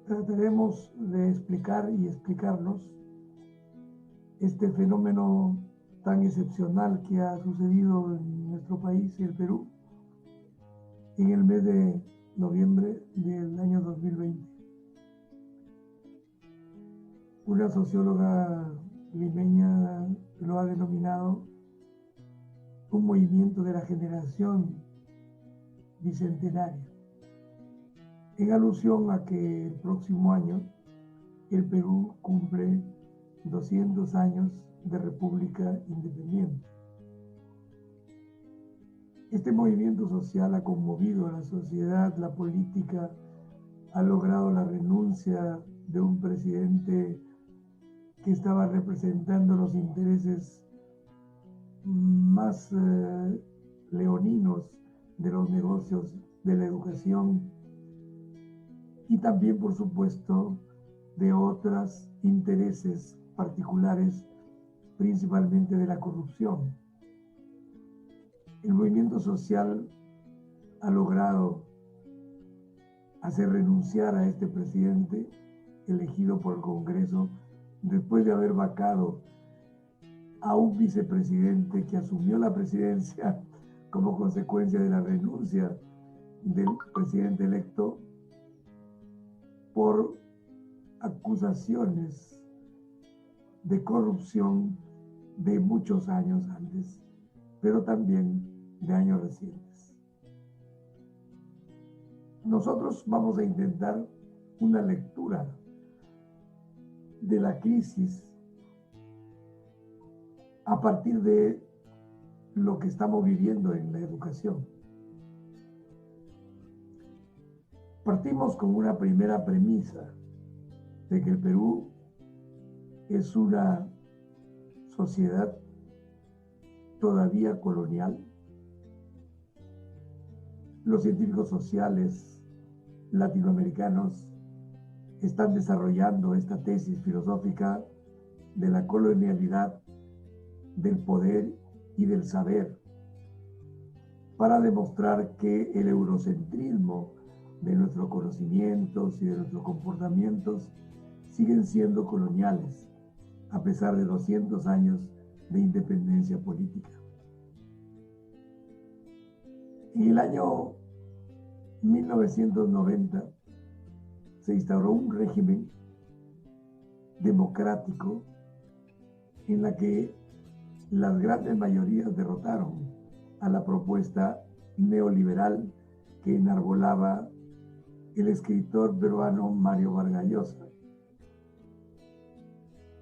trataremos de explicar y explicarnos este fenómeno tan excepcional que ha sucedido en nuestro país, el Perú, en el mes de noviembre del año 2020. Una socióloga limeña lo ha denominado un movimiento de la generación bicentenaria, en alusión a que el próximo año el Perú cumple 200 años de república independiente. Este movimiento social ha conmovido a la sociedad, la política, ha logrado la renuncia de un presidente que estaba representando los intereses más leoninos de los negocios, de la educación y también, por supuesto, de otros intereses particulares, principalmente de la corrupción. El movimiento social ha logrado hacer renunciar a este presidente elegido por el Congreso después de haber vacado a un vicepresidente que asumió la presidencia como consecuencia de la renuncia del presidente electo por acusaciones de corrupción de muchos años antes, pero también de años recientes. Nosotros vamos a intentar una lectura de la crisis a partir de lo que estamos viviendo en la educación. Partimos con una primera premisa de que el Perú es una sociedad todavía colonial. Los científicos sociales latinoamericanos están desarrollando esta tesis filosófica de la colonialidad, del poder y del saber, para demostrar que el eurocentrismo de nuestros conocimientos y de nuestros comportamientos siguen siendo coloniales, a pesar de 200 años de independencia política. En el año 1990 se instauró un régimen democrático en la que las grandes mayorías derrotaron a la propuesta neoliberal que enarbolaba el escritor peruano Mario Vargas Llosa,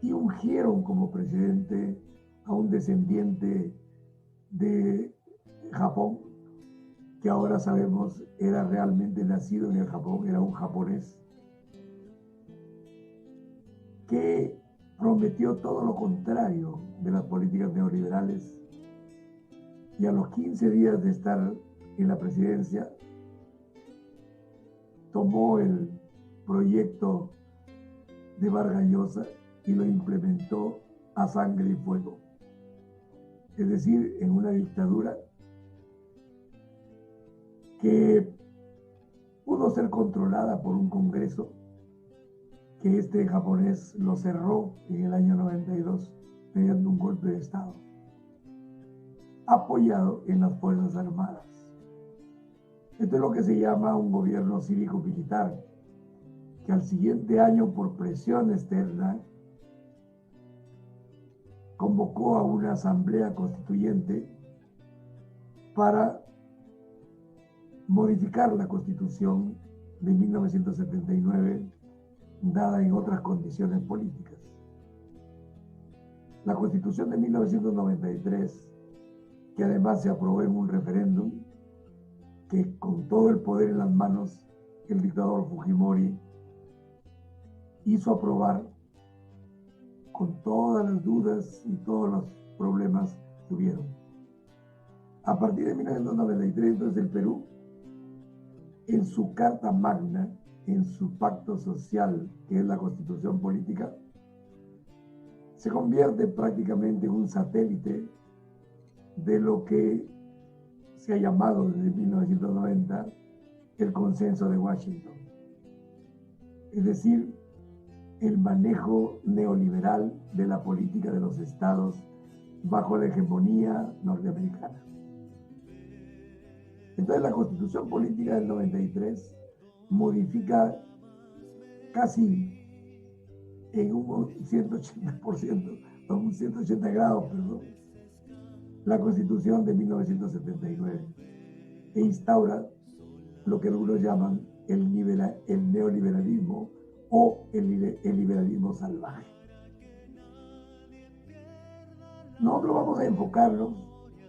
y ungieron como presidente a un descendiente de Japón, que ahora sabemos era realmente nacido en el Japón, era un japonés, que prometió todo lo contrario de las políticas neoliberales, y a los 15 días de estar en la presidencia tomó el proyecto de Vargas Llosa y lo implementó a sangre y fuego. Es decir, en una dictadura que pudo ser controlada por un Congreso que este japonés lo cerró en el año 92 mediante un golpe de Estado, apoyado en las Fuerzas Armadas. Esto es lo que se llama un gobierno cívico-militar, que al siguiente año, por presión externa, convocó a una asamblea constituyente para modificar la Constitución de 1979, dada en otras condiciones políticas. La Constitución de 1993, que además se aprobó en un referéndum, que con todo el poder en las manos, el dictador Fujimori hizo aprobar con todas las dudas y todos los problemas que hubieron. A partir de 1993, entonces, el Perú, en su Carta Magna, en su pacto social, que es la Constitución política, se convierte prácticamente en un satélite de lo que se ha llamado desde 1990 el Consenso de Washington. es decir, el manejo neoliberal de la política de los estados bajo la hegemonía norteamericana. Entonces la Constitución Política del 93 modifica casi en un 180%, o un 180 grados, perdón, la Constitución de 1979 e instaura lo que algunos llaman el neoliberalismo o el liberalismo salvaje. Nosotros vamos a enfocarnos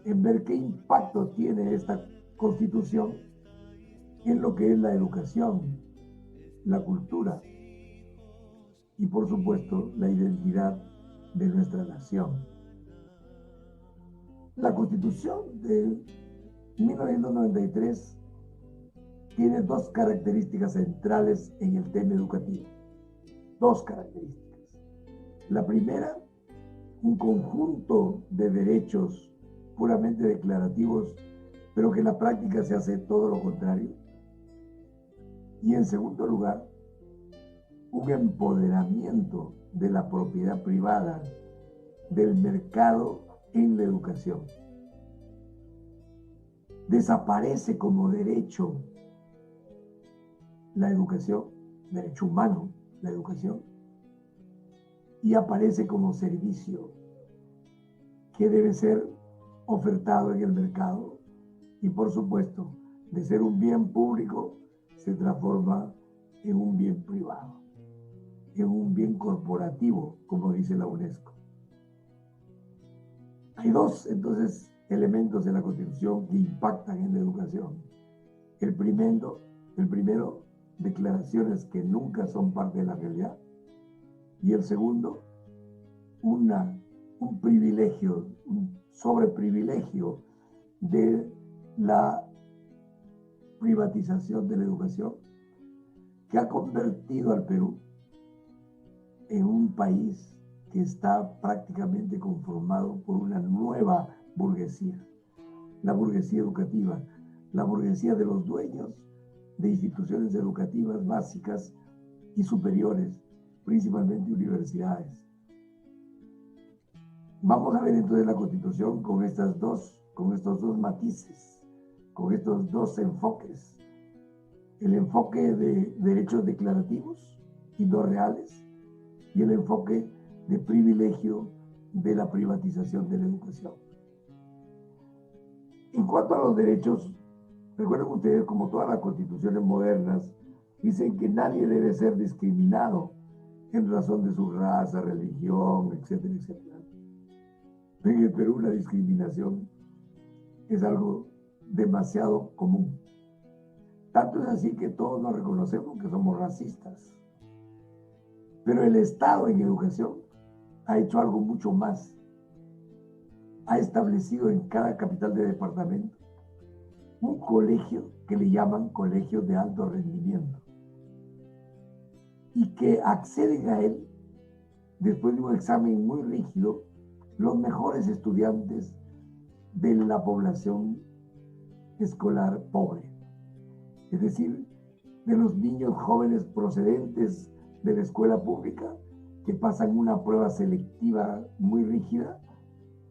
en ver qué impacto tiene esta Constitución en lo que es la educación, la cultura y, por supuesto, la identidad de nuestra nación. La Constitución de 1993 tiene dos características centrales en el tema educativo. Dos características. La primera, un conjunto de derechos puramente declarativos, pero que en la práctica se hace todo lo contrario. Y en segundo lugar, un empoderamiento de la propiedad privada, del mercado en la educación. Desaparece como derecho la educación, derecho humano, la educación, y aparece como servicio que debe ser ofertado en el mercado y, por supuesto, de ser un bien público se transforma en un bien privado, en un bien corporativo, como dice la UNESCO. Hay dos, entonces, elementos de la Constitución que impactan en la educación. El primero, declaraciones que nunca son parte de la realidad. Y el segundo, un privilegio, un sobreprivilegio de la privatización de la educación que ha convertido al Perú en un país que está prácticamente conformado por una nueva burguesía, la burguesía educativa, la burguesía de los dueños de instituciones educativas básicas y superiores, principalmente universidades. Vamos a ver entonces la Constitución con estos dos matices, con estos dos enfoques. El enfoque de derechos declarativos y no reales y el enfoque de privilegio de la privatización de la educación. En cuanto a los derechos, recuerden ustedes, como todas las constituciones modernas, dicen que nadie debe ser discriminado en razón de su raza, religión, etcétera, etcétera. En el Perú la discriminación es algo demasiado común. Tanto es así que todos nos reconocemos que somos racistas. Pero el Estado en educación ha hecho algo mucho más. Ha establecido en cada capital de departamento un colegio que le llaman colegios de alto rendimiento y que acceden a él, después de un examen muy rígido, los mejores estudiantes de la población escolar pobre. Es decir, de los niños jóvenes procedentes de la escuela pública que pasan una prueba selectiva muy rígida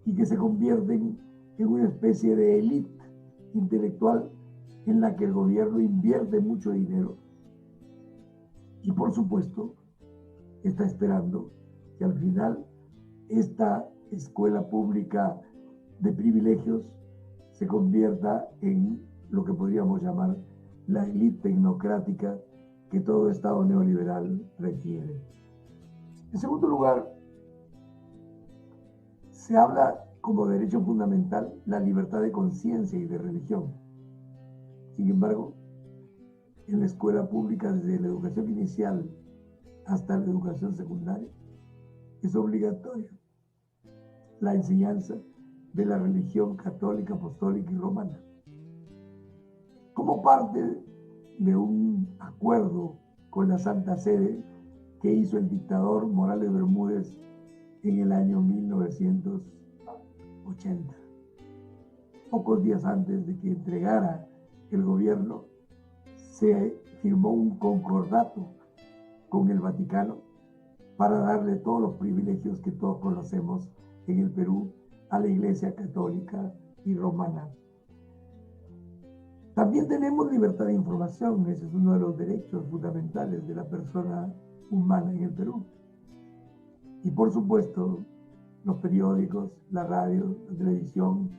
y que se convierten en una especie de élite intelectual en la que el gobierno invierte mucho dinero y, por supuesto, está esperando que al final esta escuela pública de privilegios se convierta en lo que podríamos llamar la élite tecnocrática que todo Estado neoliberal requiere. En segundo lugar, se habla como derecho fundamental la libertad de conciencia y de religión. Sin embargo, en la escuela pública, desde la educación inicial hasta la educación secundaria, es obligatoria la enseñanza de la religión católica, apostólica y romana. Como parte de un acuerdo con la Santa Sede que hizo el dictador Morales Bermúdez en el año 1980, pocos días antes de que entregara el gobierno, se firmó un concordato con el Vaticano para darle todos los privilegios que todos conocemos en el Perú a la Iglesia Católica y Romana. También tenemos libertad de información, ese es uno de los derechos fundamentales de la persona humana en el Perú. Y por supuesto, los periódicos, la radio, la televisión,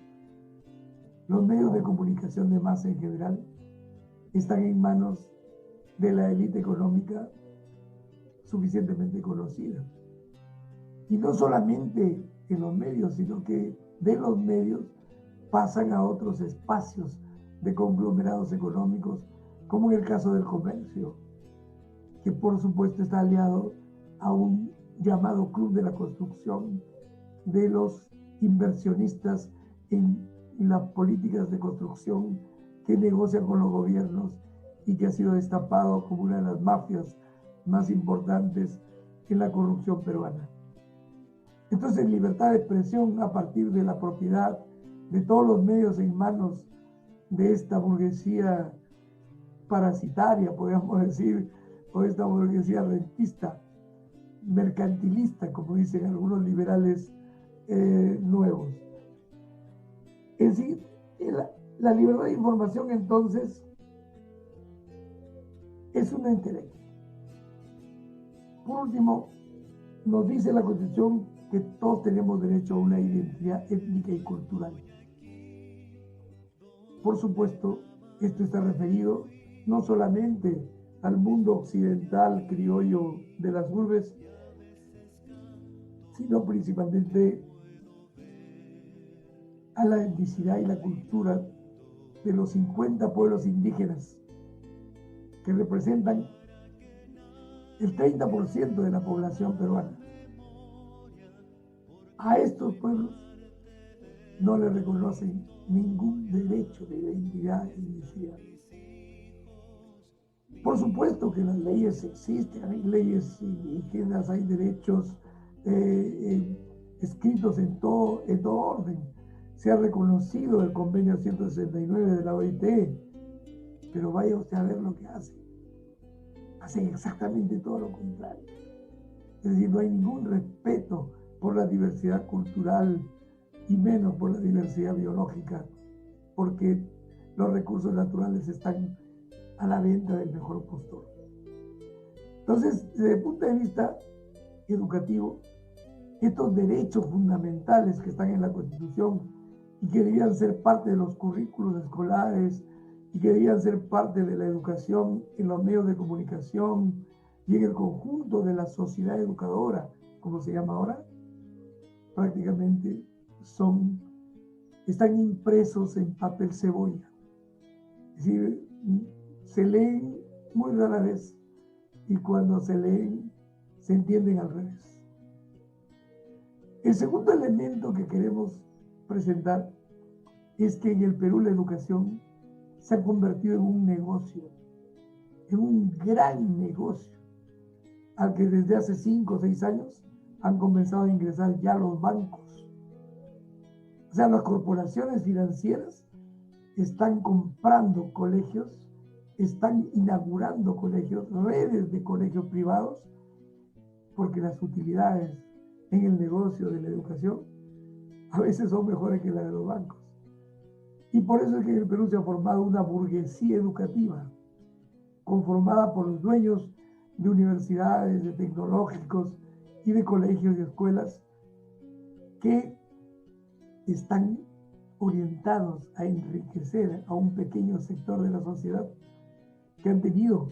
los medios de comunicación de masa en general, están en manos de la élite económica suficientemente conocida. Y no solamente en los medios, sino que de los medios pasan a otros espacios de conglomerados económicos, como en el caso del comercio, que por supuesto está aliado a un llamado Club de la Construcción de los inversionistas en las políticas de construcción que negocian con los gobiernos y que ha sido destapado como una de las mafias más importantes en la corrupción peruana. Entonces, libertad de expresión a partir de la propiedad de todos los medios en manos de esta burguesía parasitaria, podríamos decir, o esta burguesía rentista, mercantilista, como dicen algunos liberales nuevos. Es decir, la libertad de información entonces es una entelequia. Por último, nos dice la Constitución que todos tenemos derecho a una identidad étnica y cultural. Por supuesto, esto está referido no solamente al mundo occidental criollo de las urbes, sino principalmente a la etnicidad y la cultura de los 50 pueblos indígenas que representan el 30% de la población peruana. A estos pueblos no le reconocen ningún derecho de identidad e etnicidad. Por supuesto que las leyes existen, hay leyes indígenas, hay derechos escritos en todo orden. Se ha reconocido el convenio 169 de la OIT, pero vaya usted a ver lo que hacen. Hacen exactamente todo lo contrario. Es decir, no hay ningún respeto por la diversidad cultural y menos por la diversidad biológica, porque los recursos naturales están a la venta del mejor postor. Entonces, desde el punto de vista educativo, estos derechos fundamentales que están en la Constitución y que debían ser parte de los currículos escolares y que debían ser parte de la educación en los medios de comunicación y en el conjunto de la sociedad educadora, como se llama ahora, prácticamente están impresos en papel cebolla. Es decir, se leen muy rara vez y cuando se leen se entienden al revés. El segundo elemento que queremos presentar es que en el Perú la educación se ha convertido en un negocio, en un gran negocio, al que desde hace 5 o 6 años han comenzado a ingresar ya los bancos. O sea, las corporaciones financieras están comprando colegios, están inaugurando colegios, redes de colegios privados, porque las utilidades en el negocio de la educación a veces son mejores que las de los bancos. Y por eso es que en el Perú se ha formado una burguesía educativa, conformada por los dueños de universidades, de tecnológicos y de colegios y escuelas que están orientados a enriquecer a un pequeño sector de la sociedad que han tenido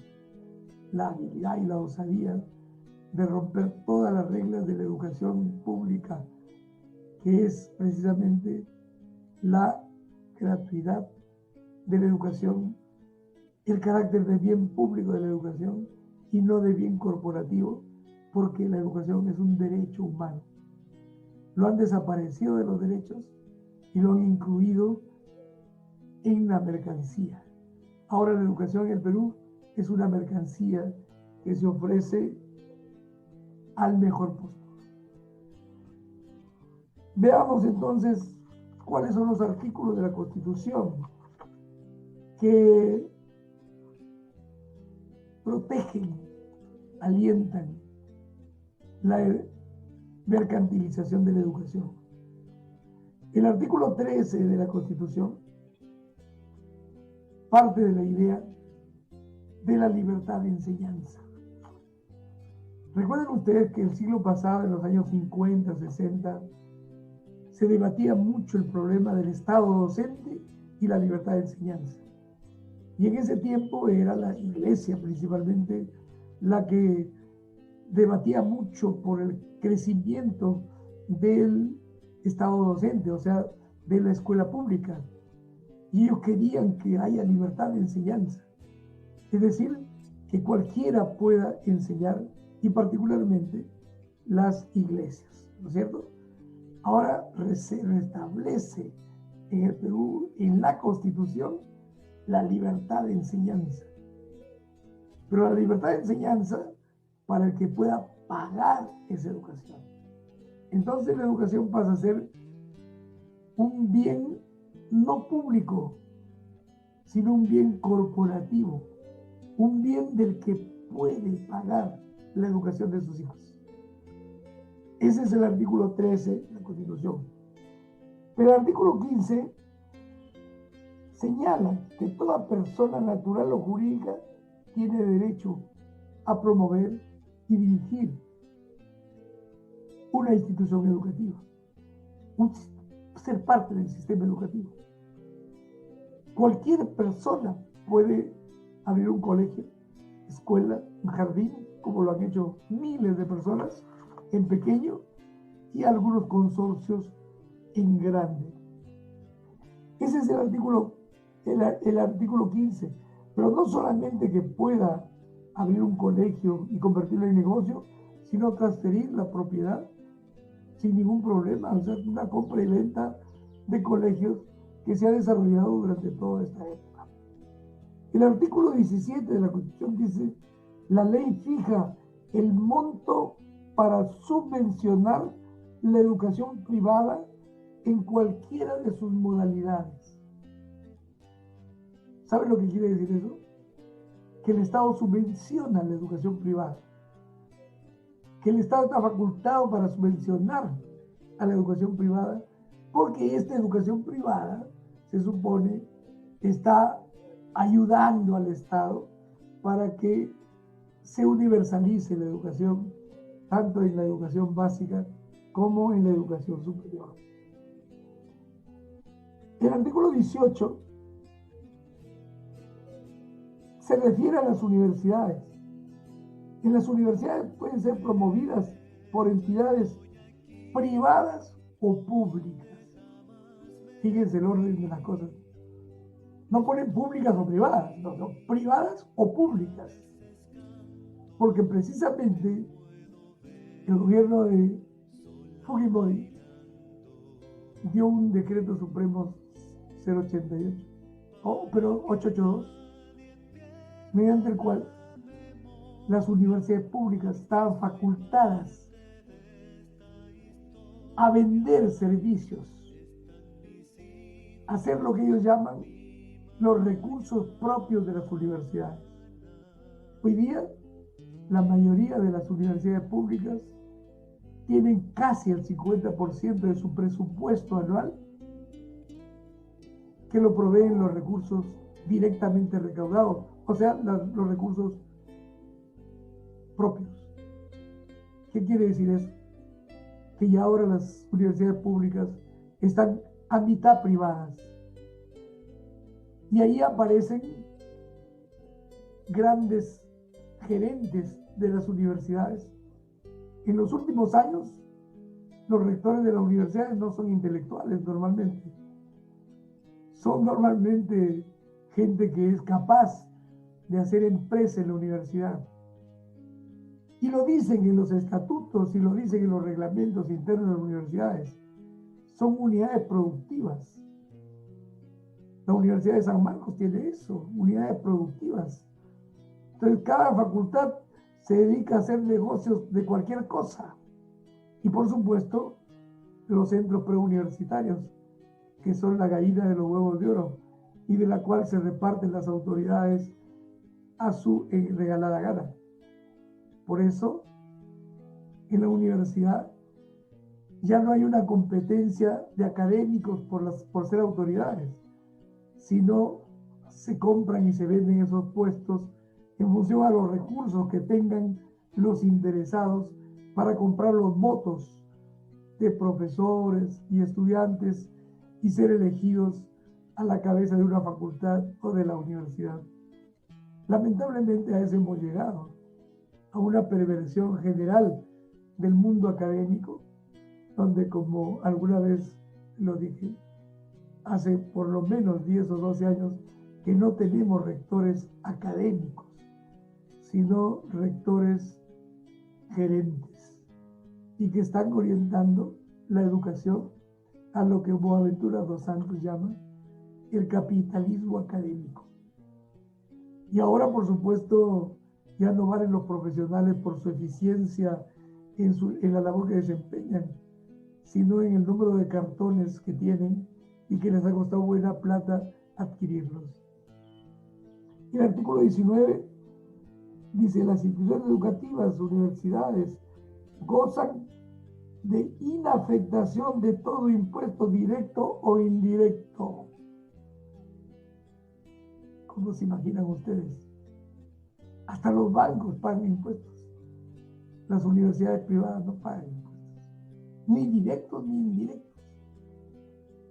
la habilidad y la osadía de romper todas las reglas de la educación pública, que es precisamente la gratuidad de la educación, el carácter de bien público de la educación y no de bien corporativo, porque la educación es un derecho humano. Lo han desaparecido de los derechos y lo han incluido en la mercancía. Ahora la educación en el Perú es una mercancía que se ofrece al mejor postor. Veamos entonces cuáles son los artículos de la Constitución que protegen alientan la mercantilización de la educación. El artículo 13 de la Constitución parte de la idea de la libertad de enseñanza. Recuerden ustedes que el siglo pasado, en los años 50, 60, se debatía mucho el problema del Estado docente y la libertad de enseñanza. Y en ese tiempo era la Iglesia principalmente la que debatía mucho por el crecimiento del Estado docente, o sea, de la escuela pública. Y ellos querían que haya libertad de enseñanza. Es decir, que cualquiera pueda enseñar, y particularmente las iglesias, ¿no es cierto? Ahora se restablece en el Perú, en la Constitución, la libertad de enseñanza. Pero la libertad de enseñanza para el que pueda pagar esa educación. Entonces la educación pasa a ser un bien no público, sino un bien corporativo, un bien del que puede pagar la educación de sus hijos. Ese es el artículo 13 de la Constitución. Pero el artículo 15 señala que toda persona natural o jurídica tiene derecho a promover y dirigir una institución educativa, ser parte del sistema educativo. Cualquier persona puede abrir un colegio, escuela, un jardín, como lo han hecho miles de personas en pequeño y algunos consorcios en grande. Ese es el artículo 15, pero no solamente que pueda abrir un colegio y convertirlo en negocio, sino transferir la propiedad sin ningún problema, o sea, una compra y venta de colegios que se ha desarrollado durante toda esta época. El artículo 17 de la Constitución dice: la ley fija el monto para subvencionar la educación privada en cualquiera de sus modalidades. ¿Saben lo que quiere decir eso? Que el Estado subvenciona la educación privada, que el Estado está facultado para subvencionar a la educación privada, porque esta educación privada, se supone, está ayudando al Estado para que se universalice la educación, tanto en la educación básica como en la educación superior. El artículo 18 se refiere a las universidades. En las universidades pueden ser promovidas por entidades privadas o públicas. Fíjense el orden de las cosas. No ponen públicas o privadas, no, son privadas o públicas. Porque precisamente el gobierno de Fujimori dio un decreto supremo 088, pero 882, mediante el cual las universidades públicas estaban facultadas a vender servicios, a hacer lo que ellos llaman los recursos propios de las universidades. Hoy día, la mayoría de las universidades públicas tienen casi el 50% de su presupuesto anual que lo proveen los recursos directamente recaudados, o sea, los recursos propios. ¿Qué quiere decir eso? Que ya ahora las universidades públicas están a mitad privadas. Y ahí aparecen grandes gerentes de las universidades. En los últimos años, los rectores de las universidades no son intelectuales normalmente. Son normalmente gente que es capaz de hacer empresa en la universidad. Y lo dicen en los estatutos y lo dicen en los reglamentos internos de las universidades. Son unidades productivas. La Universidad de San Marcos tiene eso, unidades productivas. Entonces, cada facultad se dedica a hacer negocios de cualquier cosa. Y por supuesto, los centros preuniversitarios, que son la gallina de los huevos de oro, y de la cual se reparten las autoridades a su regalada gana. Por eso, en la universidad ya no hay una competencia de académicos por ser autoridades, sino se compran y se venden esos puestos en función a los recursos que tengan los interesados para comprar los votos de profesores y estudiantes y ser elegidos a la cabeza de una facultad o de la universidad. Lamentablemente a eso hemos llegado, a una perversión general del mundo académico, donde, como alguna vez lo dije, hace por lo menos 10 o 12 años que no tenemos rectores académicos, sino rectores gerentes, y que están orientando la educación a lo que Boaventura dos Santos llama el capitalismo académico. Y ahora, por supuesto, ya no valen los profesionales por su eficiencia en la labor que desempeñan, sino en el número de cartones que tienen y que les ha costado buena plata adquirirlos. El artículo 19 dice: las instituciones educativas, universidades, gozan de inafectación de todo impuesto directo o indirecto. ¿Cómo se imaginan ustedes? Hasta los bancos pagan impuestos. Las universidades privadas no pagan impuestos, ni directos ni indirectos.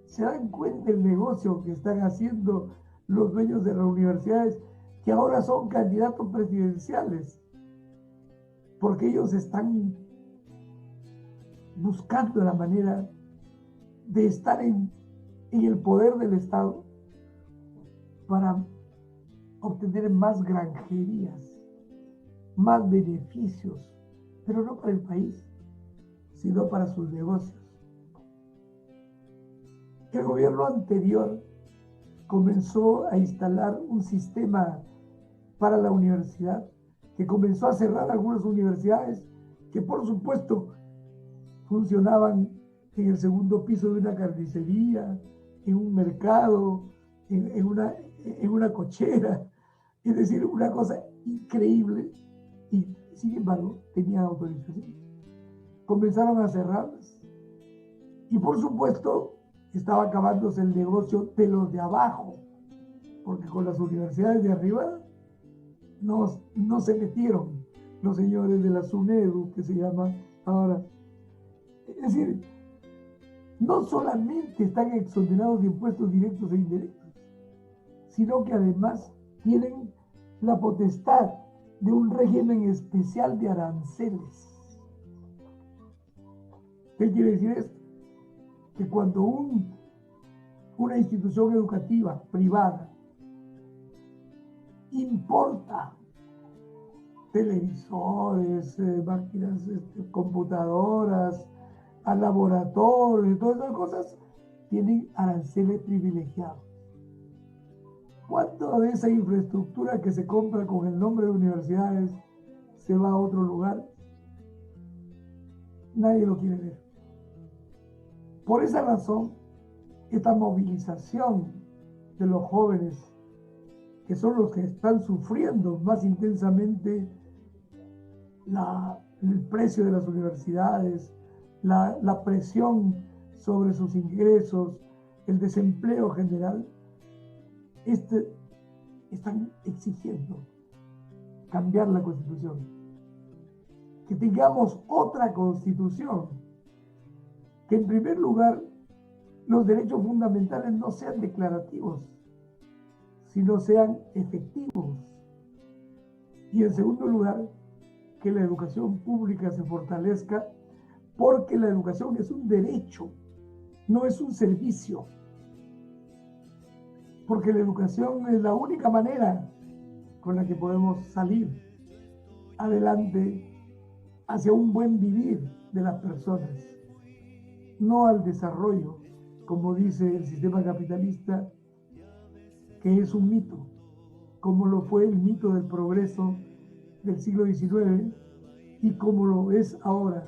¿Se dan cuenta el negocio que están haciendo los dueños de las universidades, que ahora son candidatos presidenciales? Porque ellos están buscando la manera de estar en el poder del Estado para obtener más granjerías, más beneficios, pero no para el país, sino para sus negocios. El gobierno anterior comenzó a instalar un sistema para la universidad, que comenzó a cerrar algunas universidades que, por supuesto, funcionaban en el segundo piso de una carnicería, en un mercado, en una cochera. Es decir, una cosa increíble, y sin embargo tenían autorización. Comenzaron a cerrarlas. Y por supuesto estaba acabándose el negocio de los de abajo, porque con las universidades de arriba no se metieron los señores de la SUNEDU, que se llama ahora. Es decir, no solamente están exonerados de impuestos directos e indirectos, sino que además tienen la potestad de un régimen especial de aranceles. ¿Qué quiere decir esto? Que cuando una institución educativa privada importa televisores, máquinas, computadoras, a laboratorios y todas esas cosas, tienen aranceles privilegiados. ¿Cuánto de esa infraestructura que se compra con el nombre de universidades se va a otro lugar? Nadie lo quiere ver. Por esa razón, esta movilización de los jóvenes, que son los que están sufriendo más intensamente el precio de las universidades, la presión sobre sus ingresos, el desempleo general, están exigiendo cambiar la Constitución. Que tengamos otra Constitución, que en primer lugar los derechos fundamentales no sean declarativos, sino sean efectivos. Y en segundo lugar, que la educación pública se fortalezca, porque la educación es un derecho, no es un servicio. Porque la educación es la única manera con la que podemos salir adelante hacia un buen vivir de las personas, no al desarrollo, como dice el sistema capitalista, que es un mito, como lo fue el mito del progreso del siglo XIX y como lo es ahora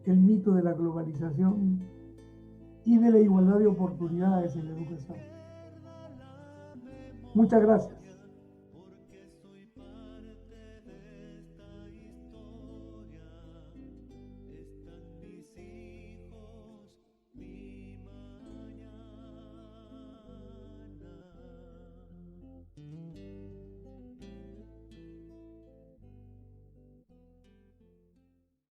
el mito de la globalización y de la igualdad de oportunidades en la educación. Muchas gracias.